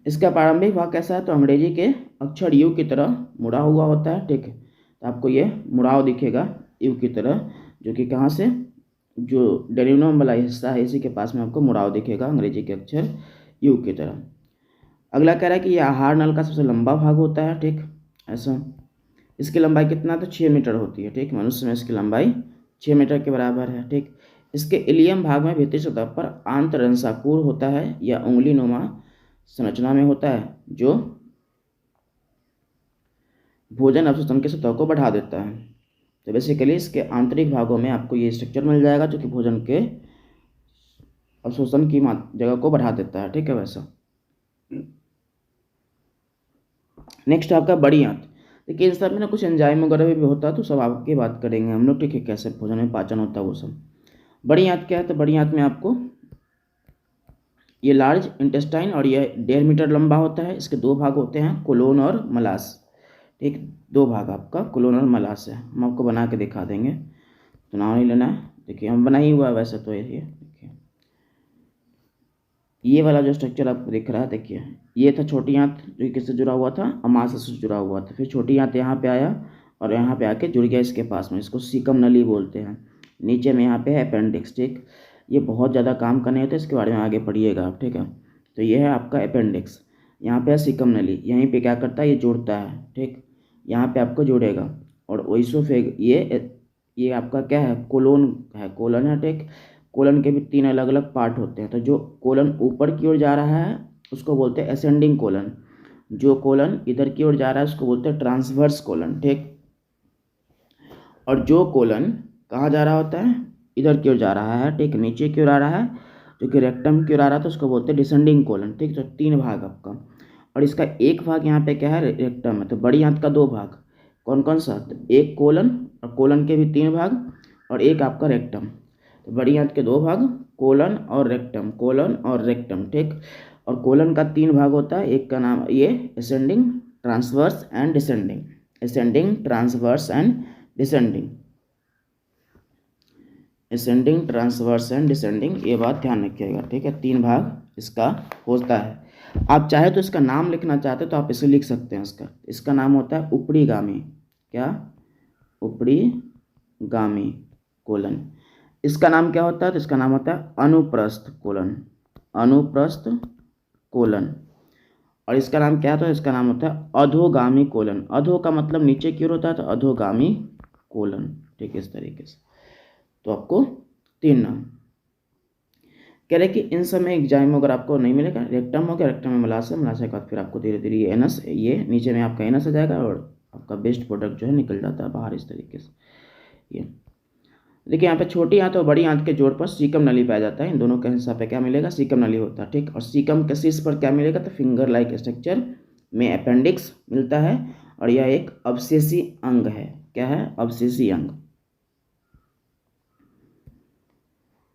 Speaker 1: इसका प्रारंभिक भाग कैसा है, तो अंग्रेजी के अक्षर यू की तरह मुड़ा हुआ होता है। ठीक है, तो आपको ये मुड़ाव दिखेगा यू की तरह, जो कि कहाँ से, जो डेरिनम वाला हिस्सा है इसी के पास में आपको मुड़ाव दिखेगा अंग्रेजी के अक्षर यू की तरह। अगला कह रहा है कि यह आहार नल का सबसे लंबा भाग होता है, ठीक, ऐसा। इसकी लंबाई कितना, तो 6 मीटर होती है, ठीक। मनुष्य में इसकी लंबाई 6 मीटर के बराबर है, ठीक। इसके इलियम भाग में भीतरी सतह पर आंतरंशाकूर होता है या उंगली नुमा संरचना में होता है, जो भोजन अवशोषण की सतह को बढ़ा देता है। तो बेसिकली इसके आंतरिक भागों में आपको ये स्ट्रक्चर मिल जाएगा जो कि भोजन के अवशोषण की जगह को बढ़ा देता है, ठीक है वैसा। नेक्स्ट आपका बड़ी आंत। देखिए इन सब में ना कुछ एंजाइम वगैरह भी होता है, तो सब आपकी बात करेंगे हम लोग, ठीक है, कैसे भोजन में पाचन होता है वो सब। बड़ी आंत क्या है, तो बड़ी आंत में आपको ये लार्ज इंटेस्टाइन और ये 1.5 मीटर लंबा होता है। इसके दो भाग होते हैं, कोलोन और मलास, ठीक। दो भाग आपका कोलोन और मलास है। हम आपको बना के दिखा देंगे, तो नाम नहीं लेना है। देखिए हम बना ही हुआ है वैसे तो। ये देखिए ये वाला जो स्ट्रक्चर आपको दिख रहा है, देखिए ये था छोटी आंत जो किससे जुड़ा हुआ था, अमाशय से जुड़ा हुआ था। फिर छोटी आंत यहाँ पे आया और यहाँ पे आके जुड़ गया इसके पास में, इसको सीकम नली बोलते हैं। नीचे में यहाँ पे है अपेंडिक्स, ठीक। ये बहुत ज़्यादा काम का नहीं होता, इसके बारे में आगे पढ़िएगा आप, ठीक है। तो ये है आपका अपेंडिक्स, यहाँ पे है सीकम नली, यहीं पे क्या करता है, ये जोड़ता है, ठीक। यहाँ पे आपको जोड़ेगा। और ओइसोफेग ये आपका क्या है, कोलोन है, कोलन है, ठीक। कोलन के भी 3 अलग अलग पार्ट होते हैं। तो जो कोलन ऊपर की ओर जा रहा है उसको बोलते हैं असेंडिंग कोलन, जो कोलन इधर की ओर जा रहा है उसको बोलते हैं ट्रांसवर्स कोलन, ठीक। और जो कोलन कहाँ जा रहा होता है, इधर की ओर जा रहा है, ठीक, नीचे की ओर आ रहा है, जो कि रेक्टम की ओर आ रहा था उसको बोलते हैं डिसेंडिंग कोलन, ठीक। तो 3 भाग आपका, और इसका एक भाग यहाँ पे क्या है, रेक्टम है। तो बड़ी आंत का 2 भाग, कौन कौन सा, तो एक कोलन और कोलन के भी 3 भाग, और एक आपका रेक्टम। तो बड़ी आंत के 2 भाग, कोलन और रेक्टम, कोलन और रेक्टम, ठीक। और कोलन का 3 भाग होता है, एक का नाम ये ascending, transverse and descending, ascending, transverse and descending, ascending, transverse and descending, ये बात ध्यान रखिएगा, ठीक है। 3 भाग इसका होता है। आप चाहे तो इसका नाम लिखना चाहते तो आप इसे लिख सकते हैं। इसका नाम होता है ऊपरीगामी, क्या, ऊपरीगामी कोलन। इसका नाम क्या होता है, तो इसका नाम होता है अनुप्रस्थ कोलन, अनुप्रस्थ कोलन। और इसका नाम क्या होता है, इसका नाम होता है अधोगामी कोलन। अधो का मतलब नीचे की ओर होता है, तो अधोगामी कोलन, ठीक, इस तरीके से। तो आपको 3 नाम कह रहे कि इन सब में एग्जाम अगर आपको नहीं मिलेगा, रेक्टम हो गया, रेक्टम में मलाशय, मलाशय के बाद फिर आपको धीरे धीरे ये एनस, ये नीचे में आपका एनस आ जाएगा और आपका बेस्ट प्रोडक्ट जो है निकल जाता है बाहर, इस तरीके से। ये देखिए यहाँ पे छोटी आंत और बड़ी आंत के जोड़ पर सीकम नली पाया जाता है। इन दोनों के हिस्सा पे क्या मिलेगा, सीकम नली होता है, ठीक। और सीकम के शीर्ष पर क्या मिलेगा, तो फिंगर लाइक स्ट्रक्चर में अपेंडिक्स मिलता है। और यह एक अवशेषी अंग है, क्या है, अवशेषी अंग।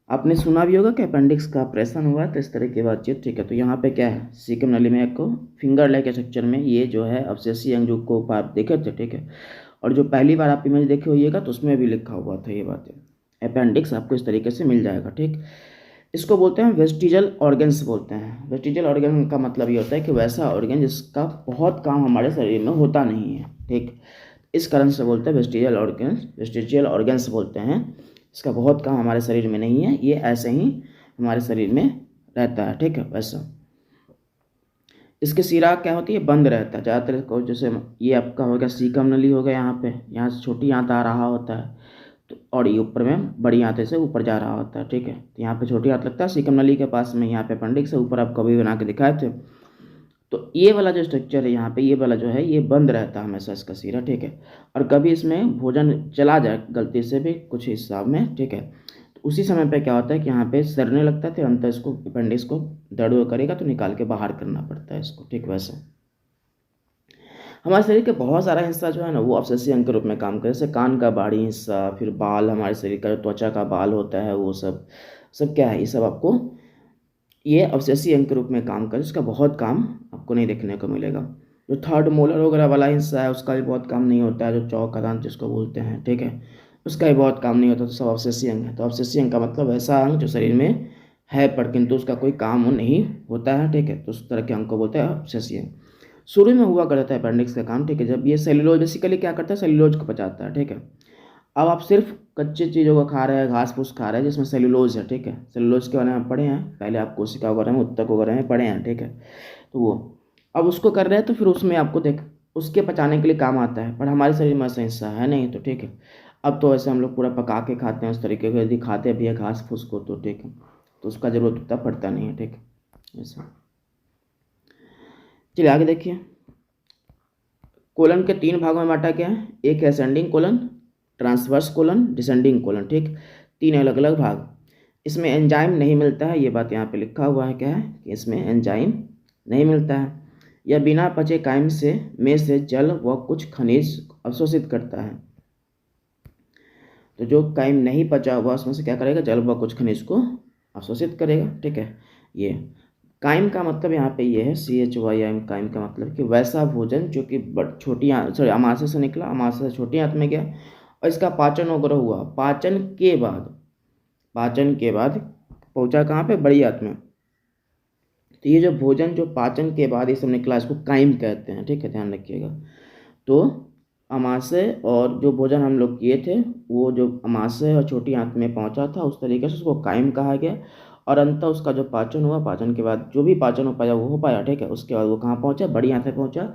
Speaker 1: आपने सुना भी होगा कि अपेंडिक्स का ऑपरेशन हुआ है, तो इस तरह की बातचीत, ठीक है। तो यहाँ पे क्या है, सीकम नली में आपको फिंगर लाइक स्ट्रक्चर में ये जो है अवशेषी अंग जो को आप देखे थे, ठीक है। और जो पहली बार आप इमेज देखे होइएगा तो उसमें भी लिखा हुआ था ये बातें। अपेंडिक्स आपको इस तरीके से मिल जाएगा, ठीक। इसको बोलते हैं वेस्टिजल ऑर्गन्स बोलते हैं। वेस्टिजल ऑर्गन का मतलब ये होता है कि वैसा ऑर्गन जिसका बहुत काम हमारे शरीर में होता नहीं है, ठीक। इस कारण से बोलते हैं वेस्टिजल ऑर्गन्स, वेस्टिजियल ऑर्गन्स बोलते हैं। इसका बहुत काम हमारे शरीर में नहीं है, ये ऐसे ही हमारे शरीर में रहता है, ठीक है वैसा। इसके सिरा क्या होती है, बंद रहता है ज़्यादातर को। जैसे ये आपका हो गया सीकम नली हो गया, यहाँ पे, यहाँ से छोटी आंत आ रहा होता है, तो और ये ऊपर में बड़ी आंत से ऊपर जा रहा होता है, ठीक है। तो यहाँ पे छोटी आंत लगता है सीकम नली के पास में, यहाँ पे अपेंडिक्स है, ऊपर आप कभी बना के दिखाए थे। तो ये वाला जो स्ट्रक्चर है यहाँ पे, ये वाला जो है ये बंद रहता है हमेशा इसका सिरा, ठीक है। और कभी इसमें भोजन चला जाए गलती से भी कुछ हिसाब में, ठीक है, तो उसी समय पे क्या होता है कि यहाँ पे सड़ने लगता है, फिर अंत इसको अपेंडिक्स को दर्द करेगा तो निकाल के बाहर करना पड़ता है इसको, ठीक। वैसे हमारे शरीर के बहुत सारा हिस्सा जो है ना वो अवशेषी अंग के रूप में काम करे, जैसे कान का बाहरी हिस्सा, फिर बाल, हमारे शरीर का जो त्वचा का बाल होता है वो सब क्या है, ये सब आपको ये अवशेषी अंग के रूप में काम करे। इसका बहुत काम आपको नहीं देखने को मिलेगा। जो थर्ड मोलर वगैरह वाला हिस्सा है उसका भी बहुत काम नहीं होता है, जो चौक का दांत जिसको बोलते हैं, ठीक है, उसका भी बहुत काम नहीं होता। तो सब अवशेषी अंग है। तो अवशेषी अंग का मतलब ऐसा अंग जो शरीर में है पर किंतु उसका कोई काम नहीं होता है, ठीक है। तो उस तरह के अंग को बोलते हैं अवशेषी अंग। शुरू में हुआ करता है अपेंडिक्स का काम, ठीक है। जब ये सेल्यूलोज बेसिकली क्या करता है, सेल्यूलोज को पचाता है, ठीक है। अब आप सिर्फ कच्ची चीज़ों को खा रहे हैं, घास फूस खा रहे हैं जिसमें सेलुलोज है, ठीक है। सेलुलोज के बारे में पढ़े हैं, पहले आप कोशिका वगैरह में, उत्तक वगैरह में पढ़े हैं, ठीक है। तो वो अब उसको कर रहे हैं तो फिर उसमें आपको देख उसके पचाने के लिए काम आता है, पर हमारे शरीर में ऐसा हिस्सा है नहीं, तो ठीक है। अब तो ऐसे हम लोग पूरा पका के खाते हैं उस तरीके के, यदि खाते भी है घास फूस को तो ठीक है, तो उसका ज़रूरत उतना पड़ता नहीं है, ठीक है। ऐसा चलिए आगे देखिए। कोलन के 3 भागों में बांटा गया है, एक है ascending colon, transverse colon, descending colon, ठीक। 3 अलग अलग भाग। इसमें एंजाइम नहीं मिलता है, ये बात यहाँ पे लिखा हुआ है, क्या है कि इसमें एंजाइम नहीं मिलता है। यह बिना पचे काइम से जल व कुछ खनिज अवशोषित करता है। तो जो काइम नहीं पचा हुआ उसमें से क्या करेगा, जल व कुछ खनिज को अवशोषित करेगा, ठीक है। ये काइम का मतलब यहाँ पे ये है CHYM, काइम का मतलब कि वैसा भोजन जो कि छोटी अमाशय से निकला, अमाशय से छोटी आंत में गया और इसका पाचन वगैरह हुआ, पाचन के बाद पहुंचा कहाँ पे, बड़ी आंत में। तो ये जो भोजन जो पाचन के बाद ये सब निकला इसको काइम कहते हैं, ठीक है, ध्यान रखिएगा। तो अमाशय और जो भोजन हम लोग किए थे वो जो अमाशय और छोटी आंत में पहुंचा था उस तरीके से उसको काइम कहा गया, और अंततः उसका जो पाचन हुआ, पाचन के बाद जो भी पाचन हो पाया वो हो पाया, ठीक है। उसके बाद वो कहाँ पहुंचा, बड़ी आंत में पहुंचा,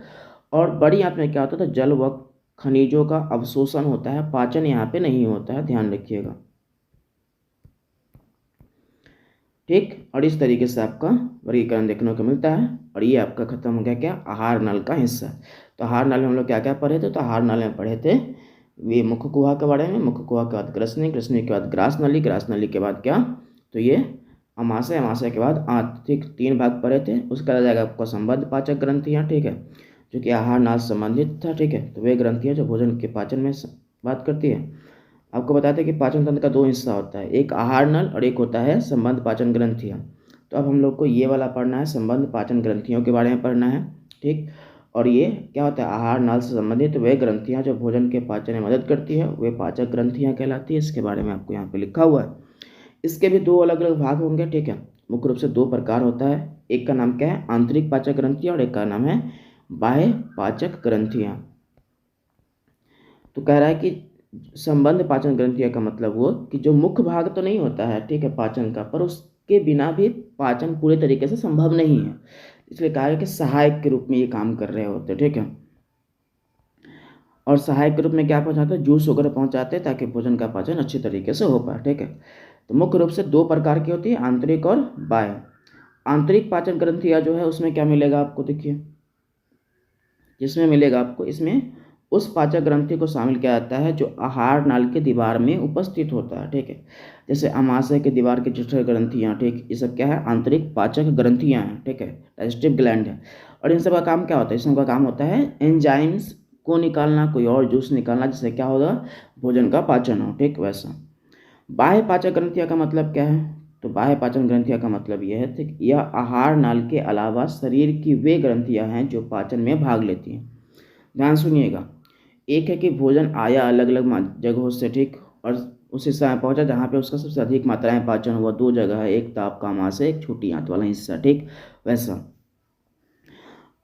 Speaker 1: और बड़ी आंत में क्या होता था, जल व खनिजों का अवशोषण होता है, पाचन यहाँ पे नहीं होता है, ध्यान रखिएगा, ठीक। और इस तरीके से आपका वर्गीकरण देखने को मिलता है। और ये आपका खत्म हो गया क्या, आहार नल का हिस्सा। तो आहार नल में हम लोग क्या क्या पढ़े थे, तो आहार नल में पढ़े थे ये मुख्य गुहा के बारे में, मुख्य गुहा के बाद ग्रसनी, ग्रसनी के बाद ग्रास नली, ग्रास नली के बाद क्या, तो ये अमाशय, अमाशय के बाद आंत, ठीक। 3 भाग पढ़े थे। उसके बाद जाएगा आपका संबद्ध पाचक ग्रंथियाँ, ठीक है, जो कि आहार नाल से संबंधित था, ठीक है। तो वे ग्रंथियाँ जो भोजन के पाचन में बात करती है। आपको बताते हैं कि पाचन तंत्र का 2 हिस्सा होता है, एक आहार नल और एक होता है संबंध पाचन ग्रंथियाँ। तो अब हम लोग को ये वाला पढ़ना है, संबंध पाचन ग्रंथियों के बारे में पढ़ना है, ठीक। और ये क्या होता है, आहार नाल से संबंधित वे ग्रंथियाँ जो भोजन के पाचन में मदद करती है वे पाचक ग्रंथियाँ कहलाती है। इसके बारे में आपको यहाँ पे लिखा हुआ है। इसके भी 2 अलग अलग भाग होंगे, ठीक है। मुख्य रूप से 2 प्रकार होता है, एक का नाम क्या है, आंतरिक पाचक ग्रंथियाँ, और एक का नाम है बाह्य पाचक ग्रंथियाँ। तो कह रहा है कि संबंध पाचन ग्रंथियाँ का मतलब वो कि जो मुख्य भाग तो नहीं होता है, ठीक है, पाचन का, पर उसके बिना भी पाचन पूरे तरीके से संभव नहीं है, इसलिए कहा है कि सहायक के रूप में ये काम कर रहे होते हैं, ठीक है। और सहायक के रूप में क्या पहुंचाते हैं, जूस वगैरह पहुंचाते हैं ताकि भोजन का पाचन अच्छी तरीके से हो पाए, ठीक है। तो मुख्य रूप से 2 प्रकार की होती है, आंतरिक और बाह्य। आंतरिक पाचन ग्रंथियाँ जो है उसमें क्या मिलेगा आपको, देखिए, जिसमें मिलेगा आपको, इसमें उस पाचक ग्रंथि को शामिल किया जाता है जो आहार नाल के दीवार में उपस्थित होता है, ठीक है। जैसे अमाशय के दीवार की जठर ग्रंथियाँ, ठीक, ये सब क्या है, आंतरिक पाचक ग्रंथियाँ हैं, ठीक है, डाइजेस्टिव ग्लैंड है। और इन सब का काम क्या होता है, इन सब का काम होता है एंजाइम्स को निकालना, कोई और जूस निकालना, जिससे क्या होगा, भोजन का पाचन हो, ठीक। वैसा बाह्य पाचक ग्रंथियाँ का मतलब क्या है, तो बाह्य पाचन ग्रंथियाँ का मतलब यह है कि यह आहार नाल के अलावा शरीर की वे ग्रंथियाँ हैं जो पाचन में भाग लेती हैं। ध्यान सुनिएगा, एक है कि भोजन आया अलग अलग जगहों से, ठीक, और उस हिस्सा में पहुंचा जहाँ पे उसका सबसे अधिक मात्रा में पाचन हुआ। 2 जगह है, एक तो आपका अमाशय, एक छोटी आंत वाला हिस्सा, ठीक। वैसा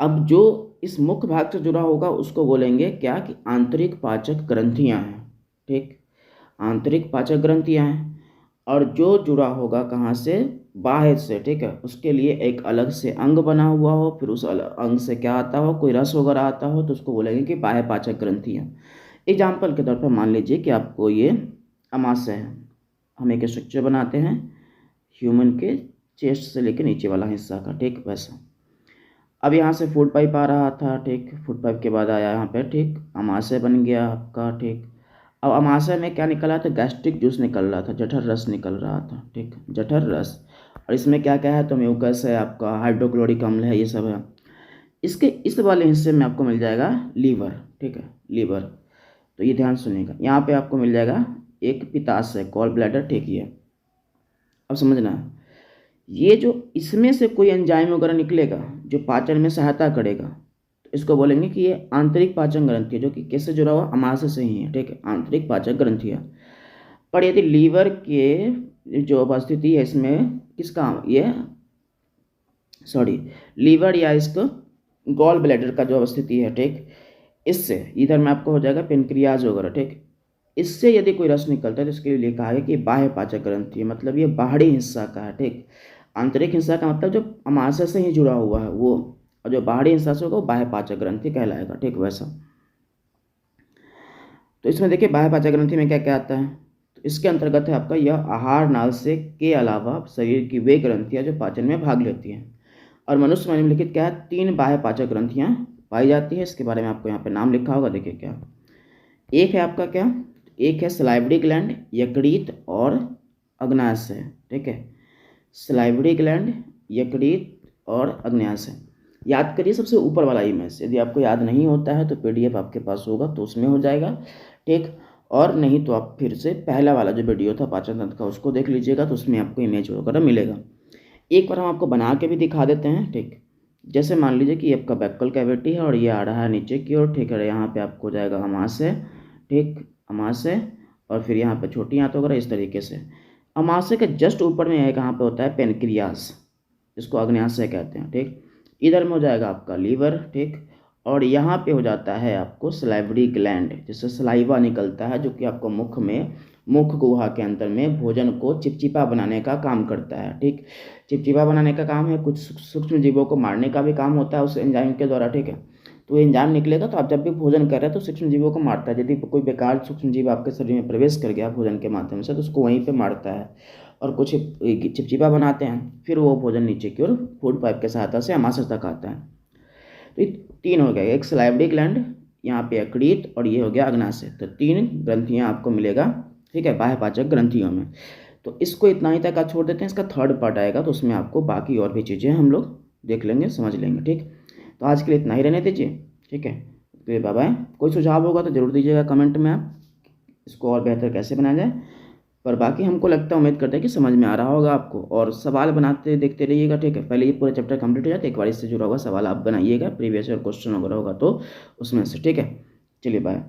Speaker 1: अब जो इस मुख्य भाग से जुड़ा होगा उसको बोलेंगे क्या, कि आंतरिक पाचक ग्रंथियाँ हैं, ठीक, आंतरिक पाचक ग्रंथियाँ हैं। और जो जुड़ा होगा कहाँ से, बाह्य से, ठीक है, उसके लिए एक अलग से अंग बना हुआ हो, फिर उस अंग से क्या आता हो, कोई रस वगैरह आता हो, तो उसको बोलेंगे कि बाह्य पाचक ग्रंथियाँ। एग्जाम्पल के तौर पर मान लीजिए कि आपको ये अमाशय है, हम एक स्ट्रक्चर बनाते हैं ह्यूमन के चेस्ट से लेकर नीचे वाला हिस्सा का, ठीक। वैसा अब यहाँ से फूड पाइप आ रहा था, ठीक, फूड पाइप के बाद आया यहाँ पे, ठीक, अमाशय बन गया आपका, ठीक। अब अमाशय में क्या निकल रहा था, गैस्ट्रिक जूस निकल रहा था, जठर रस निकल रहा था, ठीक, जठर रस। और इसमें क्या क्या है, तो म्यूकस है आपका, हाइड्रोक्लोरिक अम्ल है, ये सब है। इसके इस वाले हिस्से में आपको मिल जाएगा लीवर, ठीक है, लीवर। तो ये ध्यान सुनिएगा, यहाँ पे आपको मिल जाएगा एक पित्ताशय, गॉल ब्लैडर, ठीक। ये अब समझना है, ये जो इसमें से कोई एंजाइम वगैरह निकलेगा जो पाचन में सहायता करेगा, तो इसको बोलेंगे कि ये आंतरिक पाचन ग्रंथि है, जो कि किससे जुड़ा हुआ, अमाशय से ही है, ठीक है, आंतरिक पाचन ग्रंथि है। पर यदि लीवर के जो उपस्थिति है इसमें किसका, ये लीवर या इसको गॉल ब्लैडर का जो अवस्थिति है, ठीक, इससे इधर में आपको हो जाएगा पेनक्रियाज वगैरह, ठीक। इससे यदि कोई रस निकलता है तो इसके लिए लिखा है कि बाह्य पाचक ग्रंथि, मतलब ये बाहरी हिस्सा का है, ठीक। आंतरिक हिस्सा का मतलब जो अमाशय से ही जुड़ा हुआ है वो, और जो बाहरी हिस्सा से होगा वो बाह्य पाचक ग्रंथि कहलाएगा, ठीक। वैसा तो इसमें देखिए बाह्य पाचक ग्रंथि में क्या क्या आता है, तो इसके अंतर्गत है आपका यह आहार नाल से के अलावा शरीर की वे ग्रंथियाँ जो पाचन में भाग लेती हैं। और मनुष्य में निम्नलिखित क्या है, 3 बाह्य पाचक ग्रंथियाँ पाई जाती है। इसके बारे में आपको यहाँ पे नाम लिखा होगा, देखिए क्या। एक है आपका क्या, एक है सलाइवरी ग्लैंड, यकृत और अग्न्याशय, ठीक है। सलाइवरी ग्लैंड, यकृत और अग्न्याशय। याद करिए सबसे ऊपर वाला इमेज, यदि आपको याद नहीं होता है तो पीडीएफ आपके पास होगा तो उसमें हो जाएगा, ठीक। और नहीं तो आप फिर से पहला वाला जो वीडियो था पाचन तंत्र का उसको देख लीजिएगा, तो उसमें आपको इमेज वगैरह मिलेगा। एक बार हम आपको बना के भी दिखा देते हैं, ठीक। जैसे मान लीजिए कि आपका बैक्कल कैविटी है और ये आ रहा है नीचे की ओर, ठीक है। यहाँ पे आपको जाएगा अमाशय, ठीक, अमाशय, और फिर यहाँ पे छोटी आंत वगैरह इस तरीके से। अमाशय के जस्ट ऊपर में है कहाँ पे होता है, पेनक्रियास, इसको अग्न्याशय कहते हैं, ठीक। इधर में हो जाएगा आपका लीवर, ठीक। और यहाँ पे हो जाता है आपको सलाइवरी ग्लैंड, जिससे सलाइवा निकलता है, जो कि आपको मुख गुहा के अंदर में भोजन को चिपचिपा बनाने का काम करता है, ठीक। चिपचिपा बनाने का काम है, कुछ सूक्ष्म जीवों को मारने का भी काम होता है उस एंजाइम के द्वारा, ठीक है। तो एंजाइम निकलेगा तो आप जब भी भोजन कर रहे हैं तो सूक्ष्म जीवों को मारता है। यदि कोई बेकार सूक्ष्म जीव आपके शरीर में प्रवेश कर गया भोजन के माध्यम से तो उसको वहीं पे मारता है और कुछ चिपचिपा बनाते हैं, फिर वो भोजन नीचे की ओर फूड पाइप की सहायता से अमाशय तक आता है। तो ये 3 हो गया, एक सलाइवरी ग्लैंड, यहाँ पे यकृत, और ये हो गया अग्न्याशय। तो 3 ग्रंथियाँ आपको मिलेगा, ठीक है, बाह्य पाचक ग्रंथियों में। तो इसको इतना ही तक आप छोड़ देते हैं, इसका थर्ड पार्ट आएगा तो उसमें आपको बाकी और भी चीज़ें हम लोग देख लेंगे, समझ लेंगे, ठीक। तो आज के लिए इतना ही रहने दीजिए, ठीक है। तो बाय बाय। कोई सुझाव होगा तो ज़रूर दीजिएगा कमेंट में, आप इसको और बेहतर कैसे बनाया जाए। पर बाकी हमको लगता है, उम्मीद करते हैं कि समझ में आ रहा होगा आपको, और सवाल बनाते देखते रहिएगा, ठीक है। पहले ये पूरा चैप्टर कंप्लीट हो जाए तो एक बार इससे जुड़ा हुआ सवाल आप बनाइएगा, प्रीवियस ईयर क्वेश्चन वगैरह होगा तो उसमें से, ठीक है। चलिए बाय।